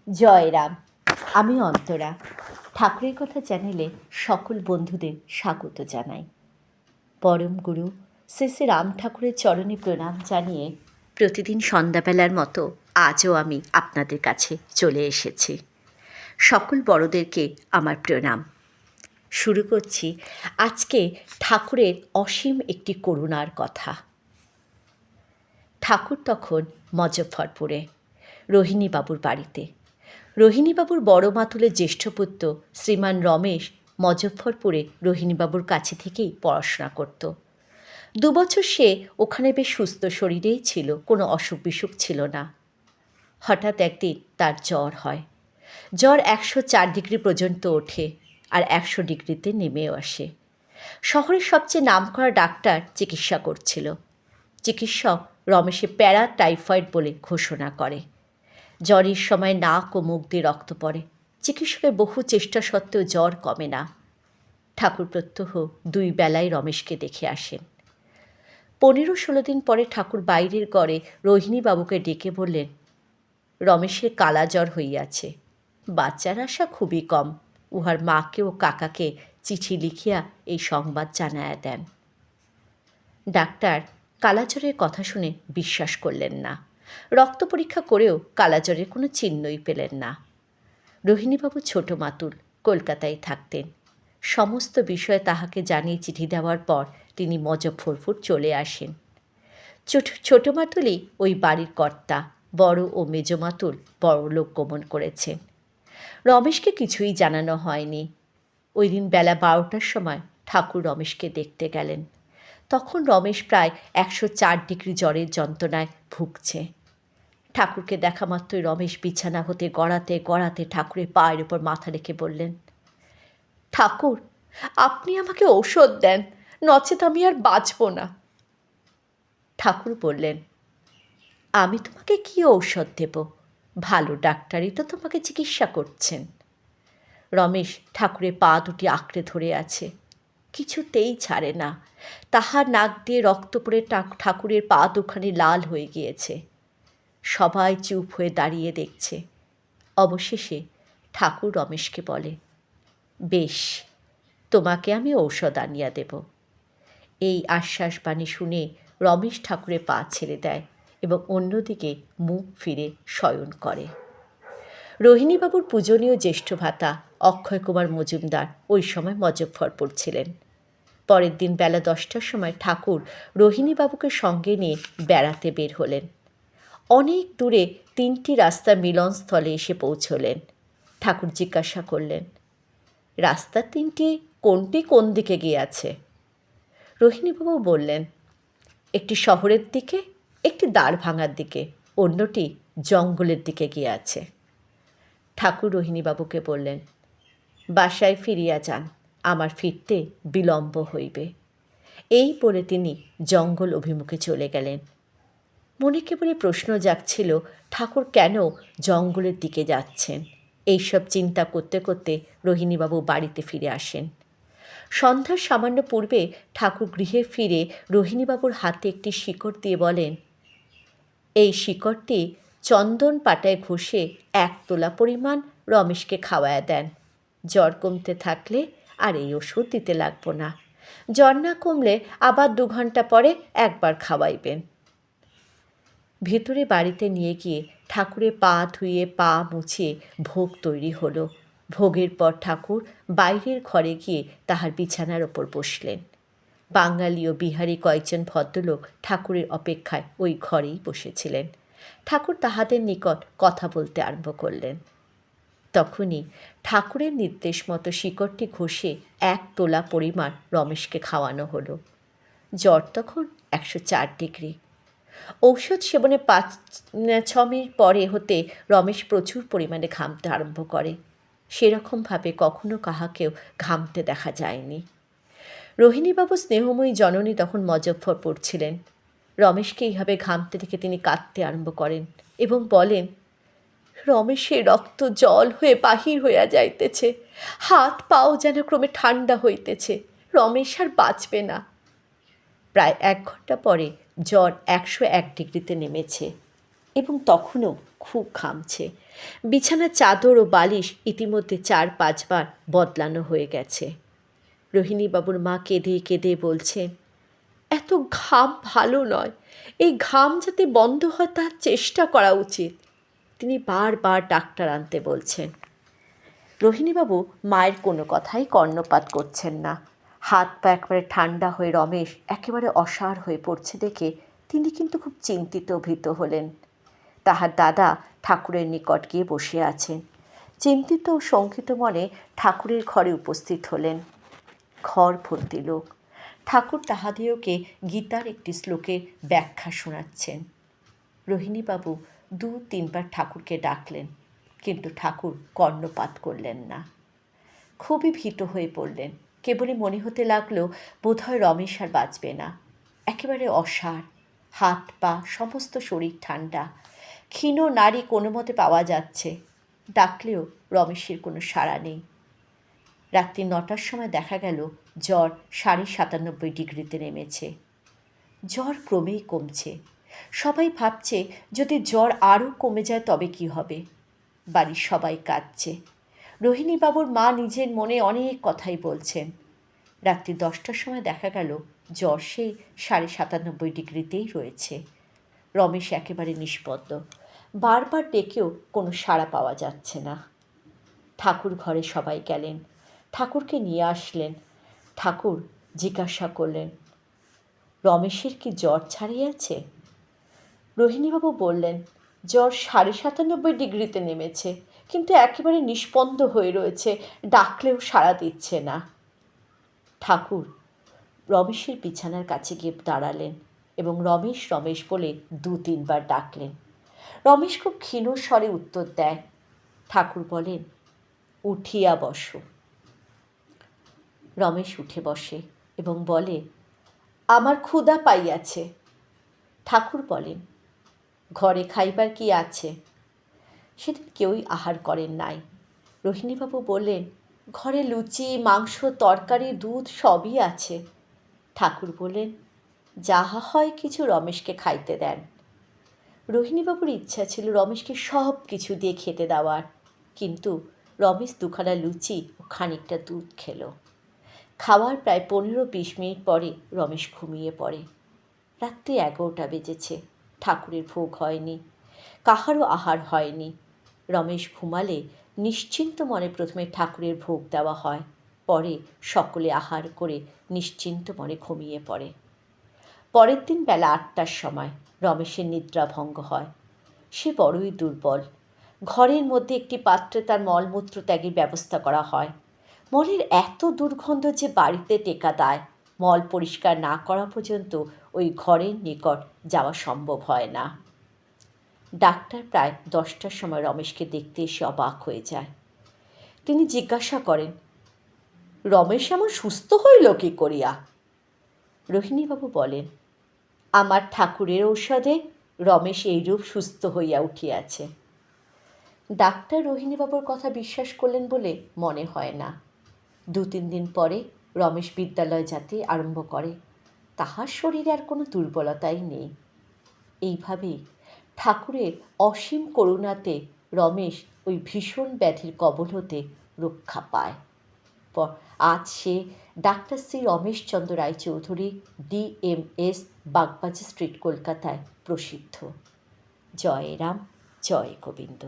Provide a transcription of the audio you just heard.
জয় রাম। আমি অন্তরা। ঠাকুরের কথা চ্যানেলে সকল বন্ধুদের স্বাগত জানাই। পরম গুরু শ্রী শ্রী রাম ঠাকুরের চরণে প্রণাম জানিয়ে প্রতিদিন সন্ধ্যাবেলার মতো আজও আমি আপনাদের কাছে চলে এসেছি। সকল বড়দেরকে আমার প্রণাম। শুরু করছি আজকে ঠাকুরের অসীম একটি করুণার কথা। ঠাকুর তখন মজফ্ফরপুরে রোহিণীবাবুর বাড়িতে। রোহিণীবাবুর বড় মাতুলের জ্যেষ্ঠ পুত্র শ্রীমান রমেশ মজফ্ফরপুরে রোহিণীবাবুর কাছে থেকেই পড়াশোনা করত। 2 বছর সে ওখানে বেশ সুস্থ শরীরেই ছিল, কোনো অসুখ বিসুখ ছিল না। হঠাৎ একদিন তার জ্বর হয়। জ্বর 104 ডিগ্রি পর্যন্ত ওঠে আর 100 ডিগ্রিতে নেমেও আসে। শহরের সবচেয়ে নামকরা ডাক্তার চিকিৎসা করছিল। চিকিৎসক রমেশে প্যারা টাইফয়েড বলে ঘোষণা করে। জ্বরের সময় নাক ও মুখ দিয়ে রক্ত পড়ে। চিকিৎসকের বহু চেষ্টা সত্ত্বেও জ্বর কমে না। ঠাকুর প্রত্যহ 2 বেলায় রমেশকে দেখে আসেন। 15-16 দিন পরে ঠাকুর বাইরের ঘরে রোহিণীবাবুকে ডেকে বললেন, রমেশের কালা জ্বর হইয়াছে। বাচ্চার আশা খুবই কম। উহার মাকে ও কাকাকে চিঠি লিখিয়া এই সংবাদ জানায়া দেন। ডাক্তার কালাজ্বরের কথা শুনে বিশ্বাস করলেন না। রক্ত পরীক্ষা করেও কালাজ্বরের কোনো চিহ্নই পেলেন না। রোহিণীবাবু ছোট মাতুল, কলকাতায় থাকতেন। সমস্ত বিষয়ে তাহাকে জানিয়ে চিঠি দেওয়ার পর তিনি মজফ্ফরপুর চলে আসেন। ছোট মাতুলই ওই বাড়ির কর্তা। বড় ও মেজ মাতুল বড়লোক গমন করেছেন। রমেশকে কিছুই জানানো হয়নি। ওই দিন বেলা 12টার সময় ঠাকুর রমেশকে দেখতে গেলেন। তখন রমেশ প্রায় 104 ডিগ্রি জ্বরের যন্ত্রণায় ভুগছে। ঠাকুরকে দেখা মাত্রই রমেশ বিছানা হতে গড়াতে গড়াতে ঠাকুরের পায়ের ওপর মাথা রেখে বললেন, ঠাকুর, আপনি আমাকে ঔষধ দেন, নচেত আমি আর বাঁচব না। ঠাকুর বললেন, আমি তোমাকে কী ঔষধ দেব? ভালো ডাক্তারই তো তোমাকে চিকিৎসা করছেন। রমেশ ঠাকুরের পা দুটি আঁকড়ে ধরে আছে, কিছুতেই ছাড়ে না। তাহার নাক দিয়ে রক্ত পড়ে ঠাকুরের পা দুখানি লাল হয়ে গিয়েছে। সবাই চুপ হয়ে দাঁড়িয়ে দেখছে। অবশেষে ঠাকুর রমেশকে বলে, বেশ, তোমাকে আমি ঔষধ আনিয়া দেব। এই আশ্বাসবাণী শুনে রমেশ ঠাকুরের পা ছেড়ে দেয় এবং অন্যদিকে মুখ ফিরে শয়ন করে। রোহিণীবাবুর পূজনীয় জ্যেষ্ঠ ভ্রাতা অক্ষয় কুমার মজুমদার ওই সময় মজফ্ফরপুর ছিলেন। পরের দিন বেলা 10টার সময় ঠাকুর রোহিণীবাবুকে সঙ্গে নিয়ে বেড়াতে বের হলেন। অনেক দূরে 3টি রাস্তার মিলনস্থলে এসে পৌঁছলেন। ঠাকুর জিজ্ঞাসা করলেন, রাস্তা 3টি কোনটি কোন দিকে গিয়েছে? রোহিণীবাবু বললেন, একটি শহরের দিকে, একটি দ্বার ভাঙার দিকে, অন্যটি জঙ্গলের দিকে গিয়েছে। ঠাকুর রোহিণীবাবুকে বললেন, বাসায় ফিরিয়া যান, আমার ফিরতে বিলম্ব হইবে। এই বলে তিনি জঙ্গল অভিমুখে চলে গেলেন। মনে কেবলই প্রশ্ন জাগছিল, ঠাকুর কেন জঙ্গলের দিকে যাচ্ছেন? এইসব চিন্তা করতে করতে রোহিণীবাবু বাড়িতে ফিরে আসেন। সন্ধ্যার সামান্য পূর্বে ঠাকুর গৃহে ফিরে রোহিণীবাবুর হাতে একটি শিকড় দিয়ে বলেন, এই শিকড়টি চন্দন পাটায় ঘষে 1 তোলা পরিমাণ রমেশকে খাওয়ায়া দেন। জ্বর কমতে থাকলে আর এই ওষুধ দিতে লাগব না। জ্বর না কমলে আবার 2 ঘন্টা পরে একবার খাওয়াইবেন। ভেতরে বাড়িতে নিয়ে গিয়ে ঠাকুরের পা ধুয়ে পা মুছিয়ে ভোগ তৈরি হলো। ভোগের পর ঠাকুর বাইরের ঘরে গিয়ে তাহার বিছানার ওপর বসলেন। বাঙালি ও বিহারি কয়েকজন ভদ্রলোক ঠাকুরের অপেক্ষায় ওই ঘরেই বসেছিলেন। ঠাকুর তাহাদের নিকট কথা বলতে আরম্ভ করলেন। তখনই ঠাকুরের নির্দেশ মতো শিকড়টি ঘষে 1 তোলা পরিমাণ রমেশকে খাওয়ানো হলো। জ্বর তখন 104 ডিগ্রি। ঔষধ সেবনে 5-6 মিনিট পরে হতে রমেশ প্রচুর পরিমাণে ঘামতে আরম্ভ করে। সেরকমভাবে কখনো কাহাকেও ঘামতে দেখা যায়নি। রোহিণীবাবু স্নেহময়ী জননী তখন মজফ্ফরপুর ছিলেন। রমেশকে এইভাবে ঘামতে দেখে তিনি কাঁদতে আরম্ভ করেন এবং বলেন, রমেশের রক্ত জল হয়ে বাহির হইয়া যাইতেছে, হাত পাও যেন ক্রমে ঠান্ডা হইতেছে, রমেশ আর বাঁচবে না। প্রায় 1 ঘন্টা পরে জ্বর 101 ডিগ্রিতে নেমেছে। এবং তখনও খুব ঘামছে। বিছানার চাদর ও বালিশ ইতিমধ্যে 4-5 বার বদলানো হয়ে গেছে। রোহিণীবাবুর মা কেঁদে কেঁদে বলছেন, এত ঘাম ভালো নয়, এই ঘাম যাতে বন্ধ হয় তার চেষ্টা করা উচিত। তিনি বারবার ডাক্তার আনতে বলছেন। রোহিণীবাবু মায়ের কোনো কথাই কর্ণপাত করছেন না। হাত পা একেবারে ঠান্ডা হয়ে রমেশ একেবারে অসাড় হয়ে পড়ছে দেখে তিনি কিন্তু খুব চিন্তিত ভীত হলেন। তাহার দাদা ঠাকুরের নিকট গিয়ে বসে আছেন। চিন্তিত ও শঙ্কিত মনে ঠাকুরের ঘরে উপস্থিত হলেন। ঘর ভর্তি লোক। ঠাকুর তাহাদিওকে গীতার একটি শ্লোকের ব্যাখ্যা শোনাচ্ছেন। রোহিণীবাবু 2-3 বার ঠাকুরকে ডাকলেন, কিন্তু ঠাকুর কর্ণপাত করলেন না। খুবই ভীত হয়ে পড়লেন। কেবলই মনে হতে লাগলো বোধহয় রমেশ আর বাঁচবে না। একেবারে অসাড়, হাত পা সমস্ত শরীর ঠান্ডা, ক্ষীণ নাড়ি কোনো মতে পাওয়া যাচ্ছে। ডাকলেও রমেশের কোনো সাড়া নেই। রাত্রি 9টার সময় দেখা গেল জ্বর 97.5 ডিগ্রিতে নেমেছে। জ্বর ক্রমেই কমছে। সবাই ভাবছে যদি জ্বর আরও কমে যায় তবে কি হবে। বাড়ির সবাই কাঁদছে। রোহিণীবাবুর মা নিজের মনে অনেক কথাই বলছেন। রাত্রি 10টার সময় দেখা গেল জ্বর সেই 97.5 ডিগ্রিতেই রয়েছে। রমেশ একেবারে নিষ্পন্দ। বারবার ডেকেও কোনো সাড়া পাওয়া যাচ্ছে না। ঠাকুর ঘরে সবাই গেলেন, ঠাকুরকে নিয়ে আসলেন। ঠাকুর জিজ্ঞাসা করলেন, রমেশের কি জ্বর ছাড়িয়েছে? রোহিণীবাবু বললেন, জ্বর 97.5 ডিগ্রিতে নেমেছে, কিন্তু একেবারে নিষ্পন্দ হয়ে রয়েছে, ডাকলেও সাড়া দিচ্ছে না। ঠাকুর রমেশের বিছানার কাছে গিয়ে দাঁড়ালেন এবং রমেশ রমেশ বলে 2-3 বার ডাকলেন। রমেশ খুব ক্ষীণ স্বরে উত্তর দেয়। ঠাকুর বলেন, উঠিয়া বসো। রমেশ উঠে বসে এবং বলে, আমার ক্ষুধা পাইয়াছে। ঠাকুর বলেন, ঘরে খাইবার কি আছে? সেদিন কেউই আহার করেন নাই। রোহিণীবাবু বললেন, ঘরে লুচি, মাংস, তরকারি, দুধ সবই আছে। ঠাকুর বললেন, যাহা হয় কিছু রমেশকে খাইতে দেন। রোহিণীবাবুর ইচ্ছা ছিল রমেশকে সব কিছু দিয়ে খেতে দেওয়ার, কিন্তু রমেশ 2খানা লুচি ও খানিকটা দুধ খেল। খাওয়ার প্রায় 15-20 মিনিট পরে রমেশ ঘুমিয়ে পড়ে। রাত্রি 11টা বেজেছে। ঠাকুরের ভোগ হয়নি, কাহারও আহার হয়নি। রমেশ ঘুমালে নিশ্চিন্ত মনে প্রথমে ঠাকুরের ভোগ দেওয়া হয়, পরে সকলে আহার করে নিশ্চিন্ত মনে ঘুমিয়ে পড়ে। পরের দিন বেলা 8টার সময় রমেশের নিদ্রাভঙ্গ হয়। সে বড়ই দুর্বল। ঘরের মধ্যে একটি পাত্রে তার মলমূত্র ত্যাগের ব্যবস্থা করা হয়। মলের এত দুর্গন্ধ যে বাড়িতে টেকা দেয়। মল পরিষ্কার না করা পর্যন্ত ওই ঘরের নিকট যাওয়া সম্ভব হয় না। ডাক্তার প্রায় 10টার সময় রমেশকে দেখতে এসে অবাক হয়ে যায়। তিনি জিজ্ঞাসা করেন, রমেশ এমন সুস্থ হইল কি করিয়া? রোহিণীবাবু বলেন, আমার ঠাকুরের ঔষধে রমেশ এইরূপ সুস্থ হইয়া উঠিয়াছে। ডাক্তার রোহিণীবাবুর কথা বিশ্বাস করলেন বলে মনে হয় না। 2-3 দিন পরে রমেশ বিদ্যালয় যেতে আরম্ভ করে। তাহার শরীরে আর কোনো দুর্বলতাই নেই। এইভাবেই ঠাকুরের অসীম করুণাতে রমেশ ওই ভীষণ ব্যাধির কবল হতে রক্ষা পায়। আজ সে doctor Shri Rameshchandra Raychaudhuri, DMS, Bagbazar street, কলকাতায় প্রসিদ্ধ। জয় রাম, জয় গোবিন্দ।